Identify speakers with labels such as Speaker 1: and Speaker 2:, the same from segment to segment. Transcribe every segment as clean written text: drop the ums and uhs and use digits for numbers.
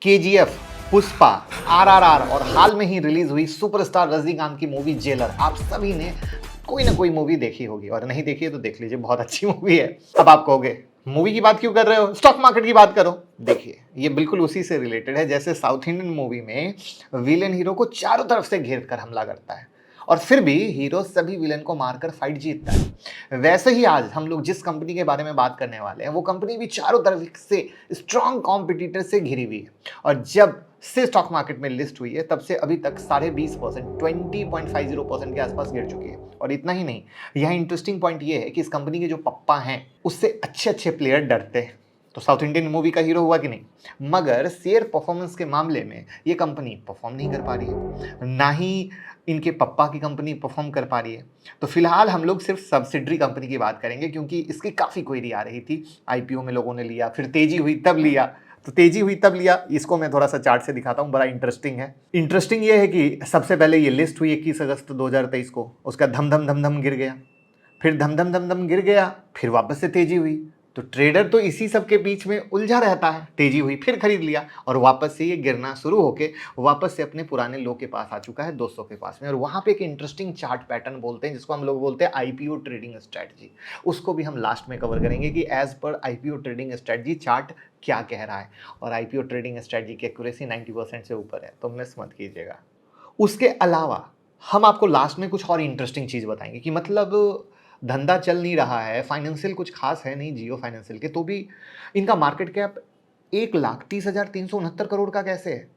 Speaker 1: KGF, Pushpa, RRR और हाल में ही release हुई सुपरस्टार रजनीकांत की मूवी जेलर, आप सभी ने कोई ना कोई मूवी देखी होगी और नहीं देखी है तो देख लीजिए, बहुत अच्छी मूवी है। अब आप कहोगे मूवी की बात क्यों कर रहे हो, स्टॉक मार्केट की बात करो। देखिए, ये बिल्कुल उसी से रिलेटेड है जैसे साउथ इंडियन मूवी में विलेन हीरो को चारों तरफ से घेर कर हमला करता है और फिर भी हीरो सभी विलेन को मारकर फाइट जीतता है। वैसे ही आज हम लोग जिस कंपनी के बारे में बात करने वाले हैं वो कंपनी भी चारों तरफ से स्ट्रॉन्ग कॉम्पिटिटर से घिरी हुई है और जब से स्टॉक मार्केट में लिस्ट हुई है तब से अभी तक 20.5% 20.50% के आसपास गिर चुकी है। और इतना ही नहीं, यह इंटरेस्टिंग पॉइंट ये है कि इस कंपनी के जो पप्पा हैं उससे अच्छे अच्छे प्लेयर डरते हैं। तो साउथ इंडियन मूवी का हीरो हुआ कि नहीं, मगर शेयर परफॉर्मेंस के मामले में ये कंपनी परफॉर्म नहीं कर पा रही है, ना ही इनके पप्पा की कंपनी परफॉर्म कर पा रही है। तो फिलहाल हम लोग सिर्फ सब्सिडरी कंपनी की बात करेंगे क्योंकि इसकी काफ़ी क्वेरी आ रही थी। आईपीओ में लोगों ने लिया, फिर तेजी हुई तब लिया। तो तेजी हुई तब लिया, इसको मैं थोड़ा सा चार्ट से दिखाता हूँ, बड़ा इंटरेस्टिंग है। इंटरेस्टिंग ये है कि सबसे पहले ये लिस्ट हुई 21 अगस्त 2023 को, उसका धम धम धम धम गिर गया, फिर धम धम धम धम गिर गया, फिर वापस से तेजी हुई। तो ट्रेडर तो इसी सब के बीच में उलझा रहता है, तेजी हुई फिर खरीद लिया और वापस से ये गिरना शुरू होके वापस से अपने पुराने लो के पास आ चुका है 200 के पास में। और वहां पे एक इंटरेस्टिंग चार्ट पैटर्न बोलते हैं जिसको हम लोग बोलते हैं आईपीओ ट्रेडिंग स्ट्रेटजी, उसको भी हम लास्ट में कवर करेंगे कि as per IPO trading strategy chart क्या कह रहा है। और आईपीओ ट्रेडिंग स्ट्रेटजी की एक्यूरेसी 90% से ऊपर है, तो मिस मत कीजिएगा। उसके अलावा हम आपको लास्ट में कुछ और इंटरेस्टिंग चीज बताएंगे कि मतलब धंधा चल नहीं रहा है, फाइनेंशियल कुछ खास है नहीं जियो फाइनेंशियल के, तो भी इनका मार्केट कैप 1,30,369 करोड़ का कैसे है,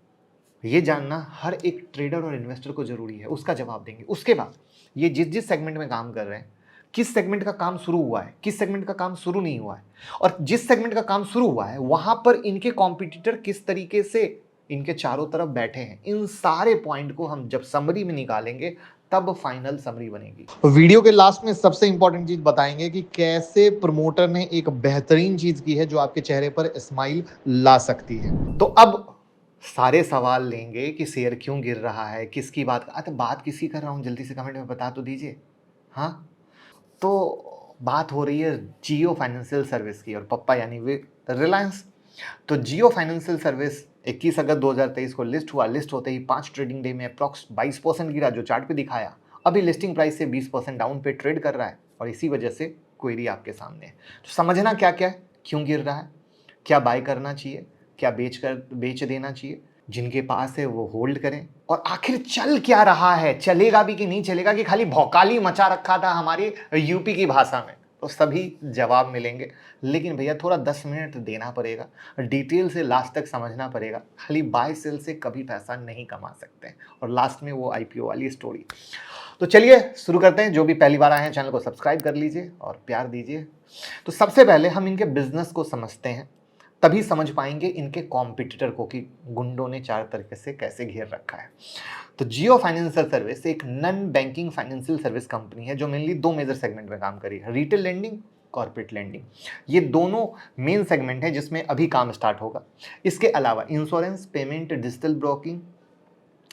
Speaker 1: ये जानना हर एक ट्रेडर और इन्वेस्टर को जरूरी है, उसका जवाब देंगे। उसके बाद ये जिस जिस सेगमेंट में काम कर रहे हैं, किस सेगमेंट का काम शुरू हुआ है, किस सेगमेंट का काम शुरू नहीं हुआ है, और जिस सेगमेंट का काम शुरू हुआ है वहां पर इनके कॉम्पिटिटर किस तरीके से इनके चारों तरफ बैठे हैं, इन सारे पॉइंट को हम जब समरी में निकालेंगे तब फाइनल समरी बनेगी। वीडियो के लास्ट में सबसे इंपॉर्टेंट चीज बताएंगे कि कैसे प्रमोटर ने एक बेहतरीन चीज की है जो आपके चेहरे पर स्माइल ला सकती है। तो अब सारे सवाल लेंगे कि शेयर क्यों गिर रहा है, किसकी बात, अच्छा बात किसकी कर रहा हूं जल्दी से कमेंट में बता तो दीजिए। हाँ, तो बात हो रही है जियो फाइनेंशियल सर्विस की और पप्पा यानी वे रिलायंस। तो जियो फाइनेंशियल सर्विस 21 अगस्त 2023 को लिस्ट हुआ। लिस्ट होते ही 5 ट्रेडिंग डे में अप्रॉक्स 22% गिरा, जो चार्ट पे दिखाया। अभी लिस्टिंग प्राइस से 20% डाउन पे ट्रेड कर रहा है और इसी वजह से क्वेरी आपके सामने है। तो समझना क्या क्या है, क्यों गिर रहा है, क्या बाय करना चाहिए, क्या बेच देना चाहिए, जिनके पास है वो होल्ड करें, और आखिर चल क्या रहा है, चलेगा भी कि नहीं चलेगा, कि खाली भौकाली मचा रखा था हमारी यूपी की भाषा में, तो सभी जवाब मिलेंगे। लेकिन भैया थोड़ा 10 मिनट देना पड़ेगा, डिटेल से लास्ट तक समझना पड़ेगा, खाली बाय सेल से कभी पैसा नहीं कमा सकते। और लास्ट में वो आईपीओ वाली स्टोरी। तो चलिए शुरू करते हैं। जो भी पहली बार आए हैं चैनल को सब्सक्राइब कर लीजिए और प्यार दीजिए। तो सबसे पहले हम इनके बिजनेस को समझते हैं, तभी समझ पाएंगे इनके कॉम्पिटिटर को कि गुंडों ने चार तरीके से कैसे घेर रखा है। तो जियो फाइनेंशियल सर्विस एक non banking financial service company है जो मेनली 2 मेजर सेगमेंट में काम करी है, रिटेल लेंडिंग, कॉर्पोरेट लेंडिंग। ये दोनों मेन सेगमेंट है जिसमें अभी काम स्टार्ट होगा। इसके अलावा insurance, payment, digital broking,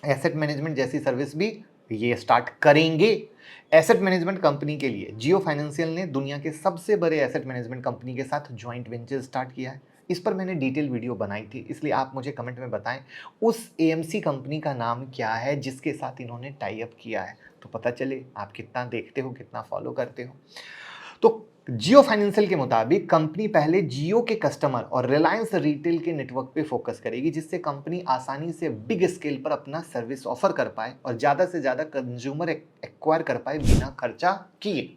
Speaker 1: asset management जैसी सर्विस भी ये स्टार्ट करेंगे। एसेट मैनेजमेंट कंपनी के लिए जियो फाइनेंशियल ने दुनिया के सबसे बड़े एसेट मैनेजमेंट कंपनी के साथ ज्वाइंट वेंचर स्टार्ट किया है। इस पर मैंने डिटेल वीडियो बनाई थी, इसलिए आप मुझे कमेंट में बताएं उस एएमसी कंपनी का नाम क्या है जिसके साथ इन्होंने टाई अप किया है, तो पता चले आप कितना देखते हो, कितना फॉलो करते हो। तो जियो फाइनेंशियल के मुताबिक कंपनी पहले जियो के कस्टमर और रिलायंस रिटेल के नेटवर्क पे फोकस करेगी, जिससे कंपनी आसानी से बिग स्केल पर अपना सर्विस ऑफर कर पाए और ज़्यादा से ज़्यादा कंज्यूमर एक्वायर कर पाए बिना खर्चा किए।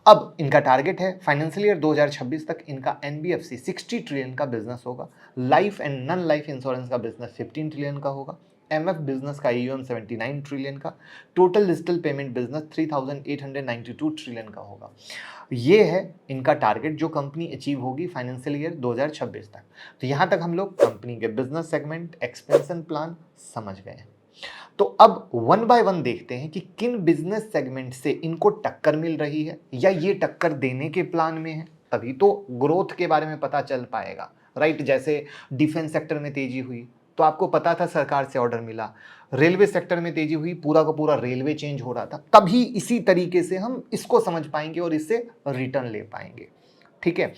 Speaker 1: अब इनका टारगेट है फाइनेंशियल ईयर 2026 तक इनका एनबीएफसी 60 ट्रिलियन का बिजनेस होगा, life and non life insurance का बिजनेस 15 ट्रिलियन का होगा, एमएफ बिजनेस का ईयूएम 79 ट्रिलियन का, total digital payment business 3892 trillion का होगा। ये है इनका टारगेट जो कंपनी अचीव होगी फाइनेंशियल ईयर 2026 तक। तो यहाँ तक हम लोग कंपनी के बिजनेस सेगमेंट, एक्सपेंशन प्लान समझ गए हैं। तो अब वन बाय वन देखते हैं कि किन बिजनेस सेगमेंट से इनको टक्कर मिल रही है या ये टक्कर देने के प्लान में है, तभी तो ग्रोथ के बारे में पता चल पाएगा, राइट। जैसे डिफेंस सेक्टर में तेजी हुई तो आपको पता था सरकार से ऑर्डर मिला, रेलवे सेक्टर में तेजी हुई, पूरा का पूरा रेलवे चेंज हो रहा था, तभी इसी तरीके से हम इसको समझ पाएंगे और इससे रिटर्न ले पाएंगे, ठीक है।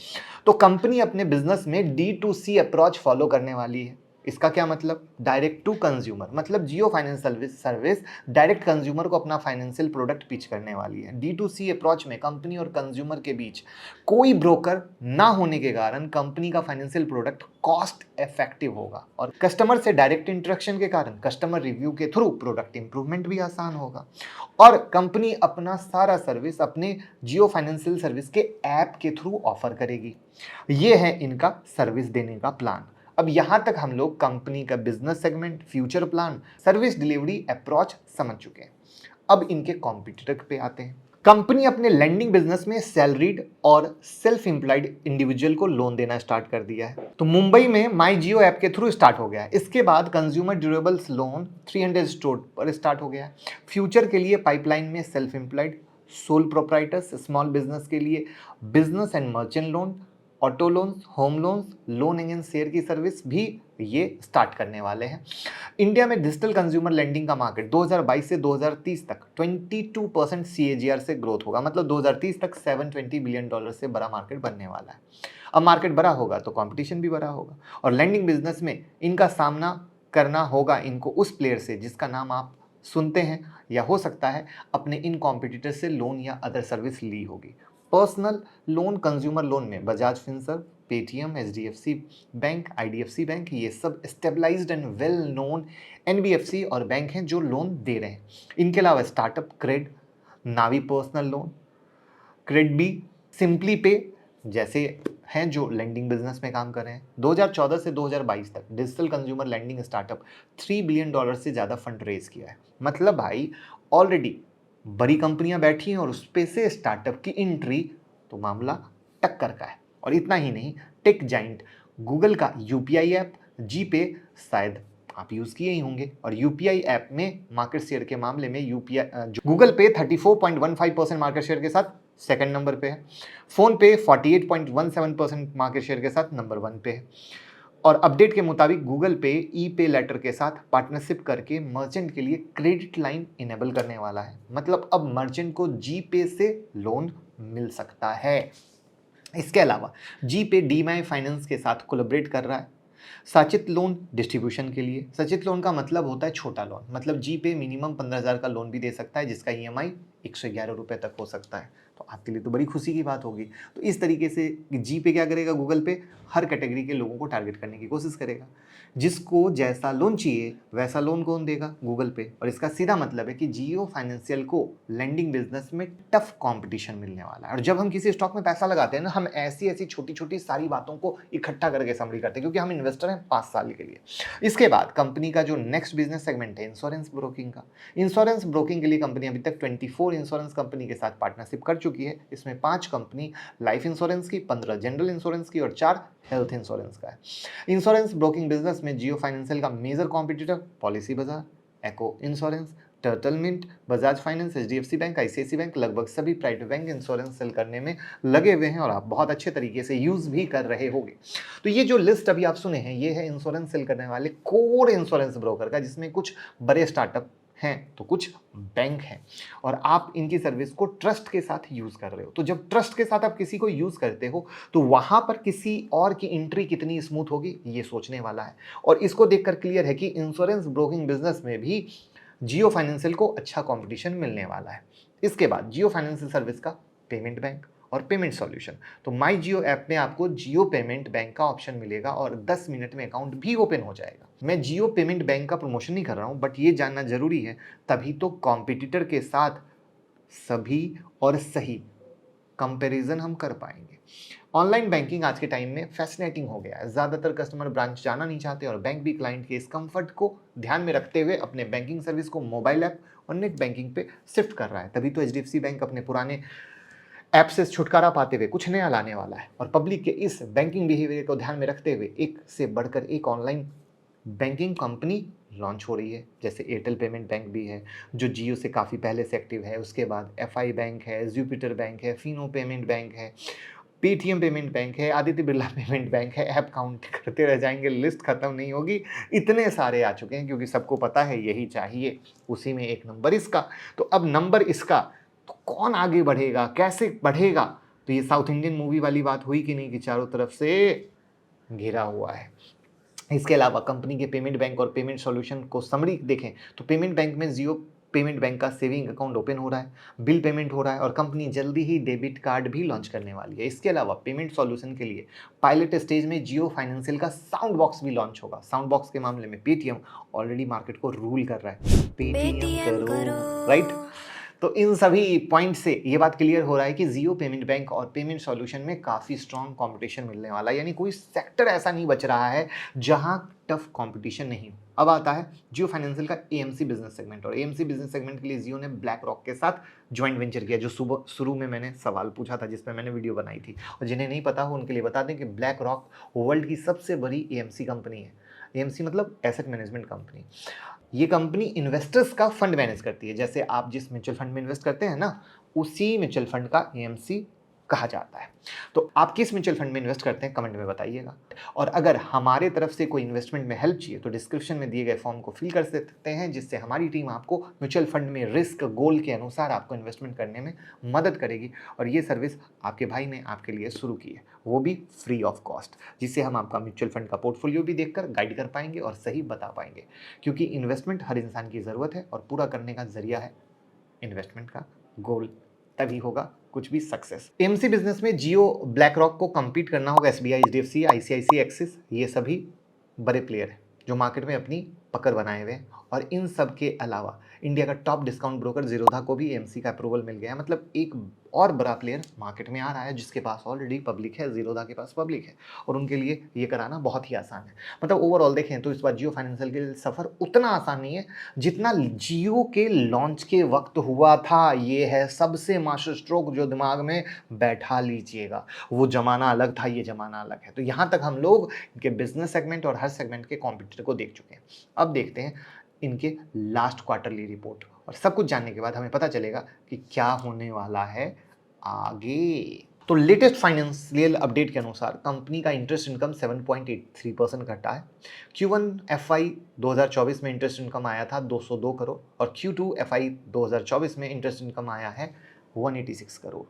Speaker 1: तो कंपनी अपने बिजनेस में D2C अप्रोच फॉलो करने वाली है। इसका क्या मतलब? डायरेक्ट टू कंज्यूमर, मतलब जियो फाइनेंस सर्विस डायरेक्ट कंज्यूमर को अपना फाइनेंशियल प्रोडक्ट पिच करने वाली है। D2C अप्रोच में कंपनी और कंज्यूमर के बीच कोई ब्रोकर ना होने के कारण कंपनी का फाइनेंशियल प्रोडक्ट कॉस्ट इफेक्टिव होगा और कस्टमर से डायरेक्ट इंटरेक्शन के कारण कस्टमर रिव्यू के थ्रू प्रोडक्ट इंप्रूवमेंट भी आसान होगा और कंपनी अपना सारा सर्विस अपने जियो फाइनेंशियल सर्विस के ऐप के थ्रू ऑफर करेगी। ये है इनका सर्विस देने का प्लान। अब यहां तक हम लोग कंपनी का business segment, future plan, service delivery approach समझ चुके हैं। अब इनके कॉम्पिटिटर पे आते हैं। कंपनी अपने लेंडिंग बिजनेस में सैलरीड और सेल्फ एम्प्लॉयड इंडिविजुअल को लोन देना स्टार्ट कर दिया है। तो मुंबई में माई जियो ऐप के थ्रू स्टार्ट हो गया है। इसके बाद कंज्यूमर ड्यूरेबल्स लोन 300 स्टोर पर स्टार्ट हो गया है। फ्यूचर के लिए पाइपलाइन में self employed, sole proprietors, small business के लिए business and merchant loan, auto loans, home loans, loan against share की सर्विस भी ये स्टार्ट करने वाले हैं। इंडिया में डिजिटल कंज्यूमर लेंडिंग का मार्केट 2022 से 2030 तक 22% CAGR से ग्रोथ होगा, मतलब 2030 तक $720 बिलियन से बड़ा मार्केट बनने वाला है। अब मार्केट बड़ा होगा तो कंपटीशन भी बड़ा होगा और लेंडिंग बिजनेस में इनका सामना करना होगा इनको उस प्लेयर से जिसका नाम आप सुनते हैं या हो सकता है अपने इन कॉम्पिटिटर से लोन या अदर सर्विस ली होगी। पर्सनल लोन, कंज्यूमर लोन में Bajaj Finserv, Paytm, HDFC bank, IDFC bank, ये सब stabilized and well known NBFC और बैंक हैं जो लोन दे रहे हैं। इनके अलावा startup CRED, Navi personal loan, KreditBee, simply pay जैसे हैं जो लेंडिंग बिजनेस में काम कर रहे हैं। 2014 से 2022 तक digital consumer lending startup $3 billion से ज़्यादा फंड रेज किया है। मतलब भाई ऑलरेडी बड़ी कंपनियां बैठी हैं और उस पे से स्टार्टअप की एंट्री, तो मामला टक्कर का है। और इतना ही नहीं, टेक जाइंट गूगल का UPI ऐप जीपे शायद आप यूज़ किए ही होंगे और UPI ऐप में मार्केट शेयर के मामले में गूगल पे 34.15% मार्केट शेयर के साथ सेकंड नंबर पे है। फोन पे 48.17% मार्केट शेयर के साथ नंबर 1 पे है। और अपडेट के मुताबिक गूगल पे ई-पे लेटर के साथ पार्टनरशिप करके मर्चेंट के लिए क्रेडिट लाइन इनेबल करने वाला है। मतलब अब मर्चेंट को जीपे से लोन मिल सकता है। इसके अलावा जीपे डीमाई फाइनेंस के साथ कोलैबोरेट कर रहा है सचित लोन डिस्ट्रीब्यूशन के लिए। सचित लोन का मतलब होता है छोटा लोन, मतलब जीपे मिनिमम 15,000 का लोन भी दे सकता है जिसका EMI 111 रुपये तक हो सकता है। तो आपके लिए तो बड़ी खुशी की बात होगी। तो इस तरीके से जीपे क्या करेगा, गूगल पे हर कैटेगरी के लोगों को टारगेट करने की कोशिश करेगा। जिसको जैसा लोन चाहिए वैसा लोन कौन देगा, गूगल पे। और इसका सीधा मतलब है कि जियो फाइनेंशियल को लेंडिंग बिजनेस में टफ कंपटीशन मिलने वाला है। और जब हम किसी स्टॉक में पैसा लगाते हैं ना, हम ऐसी ऐसी छोटी छोटी सारी बातों को इकट्ठा करके समरी करते हैं क्योंकि हम इन्वेस्टर हैं 5 साल के लिए। इसके बाद कंपनी का जो नेक्स्ट बिजनेस सेगमेंट है इंश्योरेंस ब्रोकिंग का। इंश्योरेंस ब्रोकिंग के लिए कंपनी अभी तक 24 इंश्योरेंस कंपनी के साथ पार्टनरशिप कर चुकी है। इसमें 5 कंपनी लाइफ इंश्योरेंस की, 15 जनरल इंश्योरेंस की और 4 हेल्थ इंश्योरेंस का है। इंश्योरेंस ब्रोकिंग बिजनेस में जियो फाइनेंशियल का major competitor policy Bazaar, Acko insurance, Turtlemint, Bajaj finance, HDFC bank, ICICI bank, लगभग सभी प्राइवेट बैंक इंश्योरेंस सेल करने में लगे हुए हैं और आप बहुत अच्छे तरीके से यूज भी कर रहे होंगे। तो ये जो लिस्ट अभी आप सुने हैं ये है इंश्योरेंस सेल करने वाले कोर इंश्योरेंस ब्रोकर का, जिसमें कुछ बड़े स्टार्टअप हैं तो कुछ बैंक हैं और आप इनकी सर्विस को ट्रस्ट के साथ यूज कर रहे हो। तो जब ट्रस्ट के साथ आप किसी को यूज करते हो तो वहां पर किसी और की एंट्री कितनी स्मूथ होगी ये सोचने वाला है। और इसको देखकर क्लियर है कि इंश्योरेंस ब्रोकिंग बिजनेस में भी जियो फाइनेंशियल को अच्छा कंपटीशन मिलने वाला है। इसके बाद जियो फाइनेंशियल सर्विस का पेमेंट बैंक और पेमेंट सॉल्यूशन। तो माई जियो ऐप में आपको जियो पेमेंट बैंक का ऑप्शन मिलेगा और 10 मिनट में अकाउंट भी ओपन हो जाएगा। मैं जियो पेमेंट बैंक का प्रमोशन नहीं कर रहा हूं, बट ये जानना जरूरी है, तभी तो कॉम्पिटिटर के साथ सभी और सही कंपैरिजन हम कर पाएंगे। ऑनलाइन बैंकिंग आज के टाइम में फैसिनेटिंग हो गया है। ज़्यादातर कस्टमर ब्रांच जाना नहीं चाहते और बैंक भी क्लाइंट के इस कंफर्ट को ध्यान में रखते हुए अपने बैंकिंग सर्विस को मोबाइल ऐप और नेट बैंकिंग पे शिफ्ट कर रहा है। तभी तो HDFC बैंक अपने पुराने ऐप से छुटकारा पाते हुए कुछ नया लाने वाला है और पब्लिक के इस बैंकिंग बिहेवियर को ध्यान में रखते हुए एक से बढ़कर एक ऑनलाइन बैंकिंग कंपनी लॉन्च हो रही है। जैसे एयरटेल पेमेंट बैंक भी है जो जियो से काफ़ी पहले से एक्टिव है, उसके बाद FI बैंक है, जुपिटर बैंक है, फिनो पेमेंट बैंक है, पेटीएम पेमेंट बैंक है, आदित्य बिरला पेमेंट बैंक है। ऐप काउंट करते रह जाएंगे, लिस्ट खत्म नहीं होगी, इतने सारे आ चुके हैं क्योंकि सबको पता है यही चाहिए, उसी में एक नंबर इसका। तो अब नंबर इसका तो कौन आगे बढ़ेगा, कैसे बढ़ेगा? तो ये साउथ इंडियन मूवी वाली बात हुई कि नहीं कि चारों तरफ से घिरा हुआ है। इसके अलावा कंपनी के पेमेंट बैंक और पेमेंट सॉल्यूशन को समरी देखें तो पेमेंट बैंक में जियो पेमेंट बैंक का सेविंग अकाउंट ओपन हो रहा है, बिल पेमेंट हो रहा है और कंपनी जल्दी ही डेबिट कार्ड भी लॉन्च करने वाली है। इसके अलावा पेमेंट सॉल्यूशन के लिए पायलट स्टेज में जियो फाइनेंशियल का साउंड बॉक्स भी लॉन्च होगा। साउंड बॉक्स के मामले में पेटीएम ऑलरेडी मार्केट को रूल कर रहा है। पेटीएम करो, राइट। तो इन सभी पॉइंट से ये बात क्लियर हो रहा है कि जियो पेमेंट बैंक और पेमेंट सॉल्यूशन में काफ़ी स्ट्रॉन्ग कंपटीशन मिलने वाला है, यानी कोई सेक्टर ऐसा नहीं बच रहा है जहां टफ कंपटीशन नहीं हो। अब आता है जियो फाइनेंशियल का एएमसी बिजनेस सेगमेंट, और एएमसी बिजनेस सेगमेंट के लिए जियो ने ब्लैक रॉक के साथ ज्वाइंट वेंचर किया, जो सुबह शुरू में मैंने सवाल पूछा था जिसमें मैंने वीडियो बनाई थी। और जिन्हें नहीं पता हो उनके लिए बता दें कि ब्लैक रॉक वर्ल्ड की सबसे बड़ी एएमसी कंपनी है। एएमसी मतलब एसेट मैनेजमेंट कंपनी। ये कंपनी इन्वेस्टर्स का फंड मैनेज करती है। जैसे आप जिस म्यूचुअल फंड में इन्वेस्ट करते हैं ना, उसी म्यूचुअल फंड का एएमसी कहा जाता है। तो आप किस म्यूचुअल फंड में इन्वेस्ट करते हैं कमेंट में बताइएगा। और अगर हमारे तरफ से कोई इन्वेस्टमेंट में हेल्प चाहिए तो डिस्क्रिप्शन में दिए गए फॉर्म को फिल कर सकते हैं, जिससे हमारी टीम आपको म्यूचुअल फंड में रिस्क गोल के अनुसार आपको इन्वेस्टमेंट करने में मदद करेगी। और ये सर्विस आपके भाई ने आपके लिए शुरू की है, वो भी फ्री ऑफ कॉस्ट, जिससे हम आपका म्यूचुअल फंड का पोर्टफोलियो भी देखकर गाइड कर पाएंगे और सही बता पाएंगे। क्योंकि इन्वेस्टमेंट हर इंसान की ज़रूरत है और पूरा करने का जरिया है इन्वेस्टमेंट का गोल, तभी होगा कुछ भी सक्सेस। एमसी बिजनेस में जियो ब्लैक रॉक को compete करना होगा एसबीआई, एचडीएफसी, आईसीआईसी, एक्सिस, ये सभी बड़े प्लेयर हैं जो मार्केट में अपनी पकड़ बनाए हुए हैं। और इन सब के अलावा इंडिया का टॉप डिस्काउंट ब्रोकर जीरोधा को भी एमसी का अप्रूवल मिल गया है। मतलब एक और बड़ा प्लेयर मार्केट में आ रहा है जिसके पास ऑलरेडी पब्लिक है, जीरोधा के पास पब्लिक है, और उनके लिए ये कराना बहुत ही आसान है। मतलब ओवरऑल देखें तो इस बार जियो फाइनेंशियल के लिए सफ़र उतना आसान नहीं है जितना जियो के लॉन्च के वक्त हुआ था। ये है सबसे मास्टर स्ट्रोक जो दिमाग में बैठा लीजिएगा। वो ज़माना अलग था, ये ज़माना अलग है। तो यहाँ तक हम लोग इनके बिजनेस सेगमेंट और हर सेगमेंट के कॉम्पिटिटर को देख चुके हैं। अब देखते हैं इनके लास्ट क्वार्टरली रिपोर्ट, और सब कुछ जानने के बाद हमें पता चलेगा कि क्या होने वाला है आगे। तो लेटेस्ट फाइनेंशियल अपडेट के अनुसार कंपनी का इंटरेस्ट इनकम 7.83% घटा है। Q1 FY 2024 में इंटरेस्ट इनकम आया था 202 करोड़ और Q2 FY 2024 में इंटरेस्ट इनकम आया है 186 करोड़।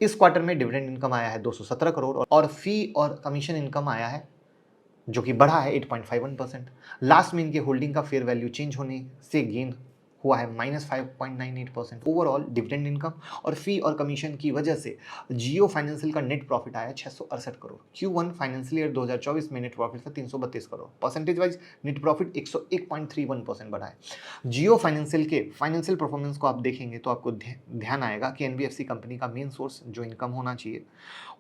Speaker 1: इस क्वार्टर में डिविडेंड इनकम आया है 217 करोड़ और फी और कमीशन इनकम आया है जो कि बढ़ा है 8.51%। लास्ट में इनके होल्डिंग का फेयर वैल्यू चेंज होने से गेन हुआ है -5.98%। ओवरऑल डिविडेंड इनकम और फी और कमीशन की वजह से जियो फाइनेंशियल का नेट प्रॉफिट आया 668 करोड़। Q1 फाइनेंशियल ईयर 2024 में नेट प्रॉफिट था 332 crore. Percentage wise net profit 101.31% बढ़ा है। जियो फाइनेंशियल के फाइनेंशियल परफॉर्मेंस को आप देखेंगे तो आपको ध्यान आएगा कि एनबीएफसी कंपनी का मेन सोर्स जो इनकम होना चाहिए,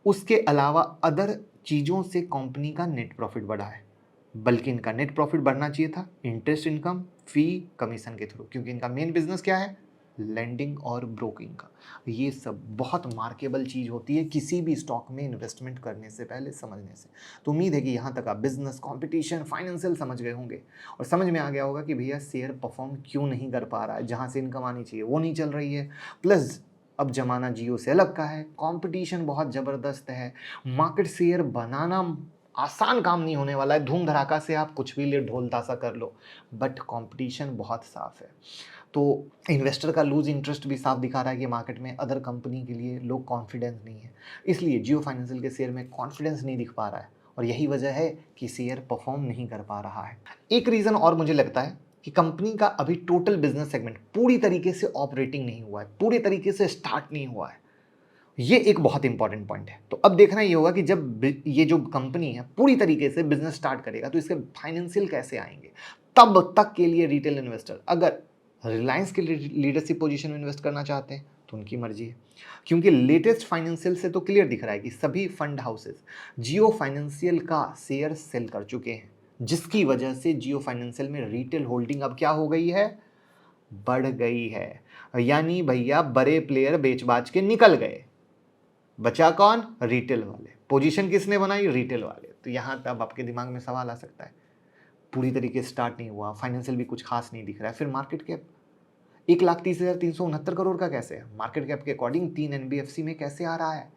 Speaker 1: उसके अलावा अदर चीज़ों से कंपनी का नेट प्रॉफिट बढ़ा है, बल्कि इनका नेट प्रॉफिट बढ़ना चाहिए था इंटरेस्ट इनकम, फी, कमीशन के थ्रू, क्योंकि इनका मेन बिजनेस क्या है, लेंडिंग और ब्रोकिंग का। ये सब बहुत मार्केबल चीज़ होती है किसी भी स्टॉक में इन्वेस्टमेंट करने से पहले समझने से। तो उम्मीद है कि यहाँ तक आप बिजनेस, कंपटीशन, फाइनेंशियल समझ गए होंगे और समझ में आ गया होगा कि भैया शेयर परफॉर्म क्यों नहीं कर पा रहा है, जहाँ से इनकम आनी चाहिए वो नहीं चल रही है। प्लस अब जमाना जियो से अलग का है, कंपटीशन बहुत ज़बरदस्त है, मार्केट शेयर बनाना आसान काम नहीं होने वाला है। धूम धड़ाका से आप कुछ भी ले ढोल ताशा कर लो, बट कंपटीशन बहुत साफ है। तो इन्वेस्टर का लूज इंटरेस्ट भी साफ दिखा रहा है कि मार्केट में अदर कंपनी के लिए लोग कॉन्फिडेंस नहीं है, इसलिए जियो फाइनेंशियल के शेयर में कॉन्फिडेंस नहीं दिख पा रहा है और यही वजह है कि शेयर परफॉर्म नहीं कर पा रहा है। एक रीज़न और मुझे लगता है कि कंपनी का अभी टोटल बिजनेस सेगमेंट पूरी तरीके से ऑपरेटिंग नहीं हुआ है, पूरी तरीके से स्टार्ट नहीं हुआ है। ये एक बहुत इंपॉर्टेंट पॉइंट है। तो अब देखना ये होगा कि जब ये जो कंपनी है पूरी तरीके से बिजनेस स्टार्ट करेगा तो इसके फाइनेंशियल कैसे आएंगे। तब तक के लिए रिटेल इन्वेस्टर अगर रिलायंस के लीडरशिप पोजीशन में इन्वेस्ट करना चाहते हैं तो उनकी मर्जी है, क्योंकि लेटेस्ट फाइनेंशियल से तो क्लियर दिख रहा है कि सभी फंड हाउसेस जियो फाइनेंशियल का शेयर सेल कर चुके हैं, जिसकी वजह से जियो फाइनेंशियल में रिटेल होल्डिंग अब क्या हो गई है, बढ़ गई है। यानी भैया बड़े प्लेयर बेच बाच के निकल गए, बचा कौन, रिटेल वाले। पोजीशन किसने बनाई, रिटेल वाले। तो यहाँ तब आपके दिमाग में सवाल आ सकता है, पूरी तरीके से स्टार्ट नहीं हुआ, फाइनेंशियल भी कुछ खास नहीं दिख रहा है, फिर मार्केट कैप 1,30,369 करोड़ का कैसे है, मार्केट कैप के अकॉर्डिंग 3 एनबीएफसी में कैसे आ रहा है।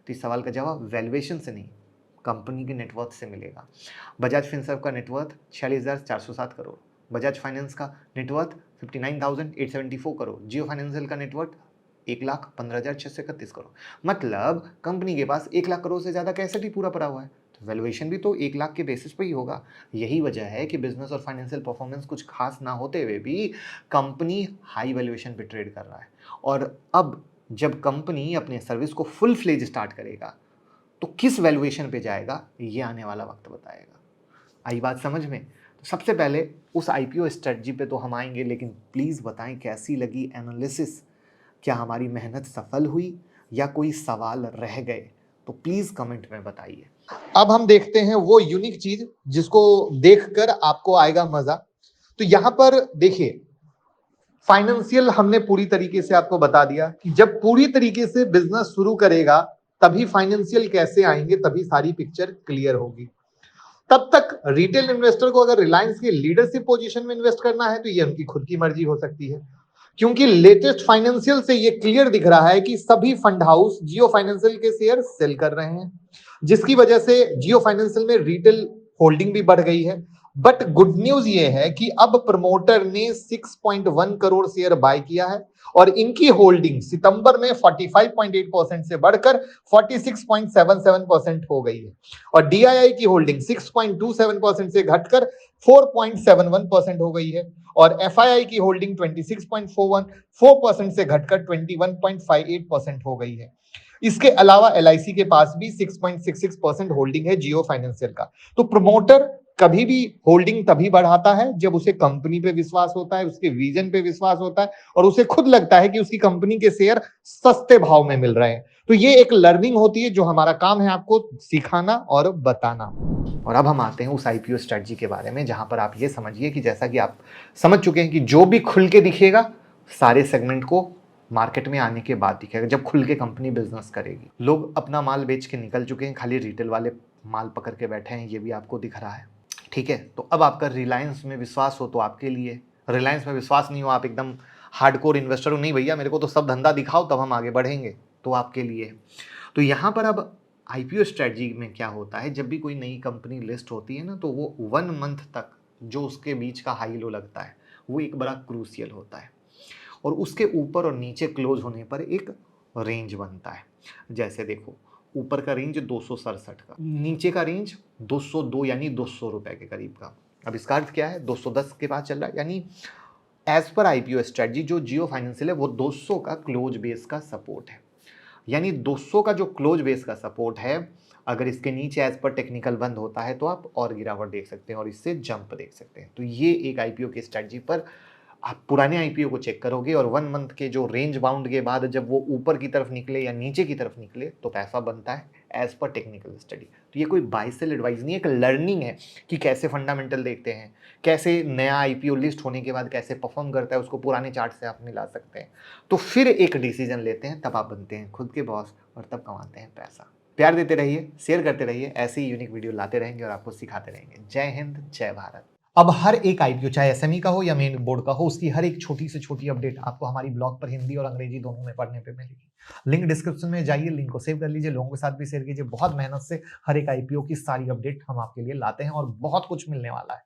Speaker 1: तो इस सवाल का जवाब वैल्यूएशन से नहीं, कंपनी के नेटवर्थ से मिलेगा। बजाज फिनसर्व का नेटवर्थ 46,407 करोड़, बजाज फाइनेंस का नेटवर्थ 59,874 करोड़, जियो फाइनेंशियल का नेटवर्थ 1,15,631 करोड़। मतलब कंपनी के पास 1 लाख करोड़ से ज़्यादा का एसेट ही पूरा पड़ा हुआ है। वैल्यूएशन भी तो 1 लाख के बेसिस पे ही होगा। यही वजह है कि बिजनेस और फाइनेंशियल परफॉर्मेंस कुछ खास ना होते हुए भी कंपनी हाई वैल्यूएशन पे ट्रेड कर रहा है। और अब जब कंपनी अपने सर्विस को फुल फ्लेज स्टार्ट करेगा तो किस वैल्यूएशन पे जाएगा, ये आने वाला वक्त बताएगा। आई बात समझ में? तो सबसे पहले उस आईपीओ स्ट्रेटजी पे तो हम आएंगे, लेकिन प्लीज़ बताएं कैसी लगी एनालिसिस। क्या हमारी मेहनत सफल हुई या कोई सवाल रह गए? तो प्लीज़ कमेंट में बताइए। अब हम देखते हैं वो यूनिक चीज जिसको देखकर आपको आएगा मजा। तो यहां पर देखिए, फाइनेंशियल हमने पूरी तरीके से आपको बता दिया कि जब पूरी तरीके से बिजनेस शुरू करेगा तभी फाइनेंशियल कैसे आएंगे, तभी सारी पिक्चर क्लियर होगी। तब तक रिटेल इन्वेस्टर को अगर रिलायंस के लीडरशिप पोजीशन में इन्वेस्ट करना है तो ये उनकी खुद की मर्जी हो सकती है, क्योंकि लेटेस्ट फाइनेंशियल से ये क्लियर दिख रहा है कि सभी फंड हाउस जियो फाइनेंशियल के शेयर सेल कर रहे हैं, जिसकी वजह से जियो फाइनेंशियल में रिटेल होल्डिंग भी बढ़ गई है। बट गुड न्यूज ये है कि अब प्रमोटर ने 6.1 करोड़ शेयर बाय किया है और इनकी होल्डिंग सितंबर में 45.8% से बढ़कर 46.77% हो गई है और डीआईआई की होल्डिंग 6.27% से घटकर 4.71% हो गई है और एफआईआई की होल्डिंग 26.4% से घटकर 21.58% हो गई है। इसके अलावा एलआईसी के पास भी 6.66% होल्डिंग है जियो फाइनेंशियल का। तो प्रमोटर कभी भी होल्डिंग तभी बढ़ाता है जब उसे कंपनी पे विश्वास होता है, उसके विजन पे विश्वास होता है और उसे खुद लगता है कि उसकी कंपनी के शेयर सस्ते भाव में मिल रहे हैं। तो ये एक लर्निंग होती है जो हमारा काम है आपको सिखाना और बताना। और अब हम आते हैं उस आईपीओ स्ट्रेटजी के बारे में, जहां पर आप ये समझिए कि जैसा कि आप समझ चुके हैं कि जो भी खुल के दिखेगा सारे सेगमेंट को मार्केट में आने के बाद दिखेगा, जब खुल के कंपनी बिजनेस करेगी। लोग अपना माल बेच के निकल चुके हैं, खाली रिटेल वाले माल पकड़ के बैठे हैं, ये भी आपको दिख रहा है। ठीक है, तो अब आपका रिलायंस में विश्वास हो तो आपके लिए, रिलायंस में विश्वास नहीं हो, आप एकदम हार्डकोर इन्वेस्टर हो, नहीं भैया मेरे को तो सब धंधा दिखाओ तब हम आगे बढ़ेंगे, तो आपके लिए। तो यहाँ पर अब आईपीओ स्ट्रेटजी में क्या होता है, जब भी कोई नई कंपनी लिस्ट होती है ना, तो वो 1 मंथ तक जो उसके बीच का हाई लो लगता है वो एक बड़ा क्रूशियल होता है और उसके ऊपर और नीचे क्लोज होने पर एक रेंज बनता है। जैसे देखो, ऊपर का रेंज 267 का, नीचे का रेंज 202 यानी 200 रुपए के करीब का। अब इसका अर्थ क्या है, 210 के पास चल रहा है, यानी एज पर आईपीओ स्ट्रेटजी जो जियो फाइनेंशियल है वो 200 का क्लोज बेस का सपोर्ट है। यानी 200 का जो क्लोज बेस का सपोर्ट है, अगर इसके नीचे एज पर टेक्निकल बंद होता है तो आप और गिरावट देख सकते हैं और इससे जंप देख सकते हैं। तो ये एक आईपीओ की स्ट्रेटजी पर आप पुराने आईपीओ को चेक करोगे और 1 मंथ के जो रेंज बाउंड के बाद जब वो ऊपर की तरफ निकले या नीचे की तरफ निकले तो पैसा बनता है एज पर टेक्निकल स्टडी। तो ये कोई बाय सेल एडवाइस नहीं है, एक लर्निंग है कि कैसे फंडामेंटल देखते हैं, कैसे नया आईपीओ लिस्ट होने के बाद कैसे परफॉर्म करता है, उसको पुराने चार्ट से आप मिला सकते हैं। तो फिर एक डिसीजन लेते हैं, तब आप बनते हैं खुद के बॉस और तब कमाते हैं पैसा। प्यार देते रहिए, शेयर करते रहिए, ऐसे ही यूनिक वीडियो लाते रहेंगे और आपको सिखाते रहेंगे। जय हिंद, जय भारत। अब हर एक आईपीओ चाहे एसएमई का हो या मेन बोर्ड का हो, उसकी हर एक छोटी से छोटी अपडेट आपको हमारी ब्लॉग पर हिंदी और अंग्रेजी दोनों में पढ़ने पे मिलेगी। लिंक डिस्क्रिप्शन में जाइए, लिंक को सेव कर लीजिए, लोगों के साथ भी शेयर कीजिए। बहुत मेहनत से हर एक आईपीओ की सारी अपडेट हम आपके लिए लाते हैं और बहुत कुछ मिलने वाला है।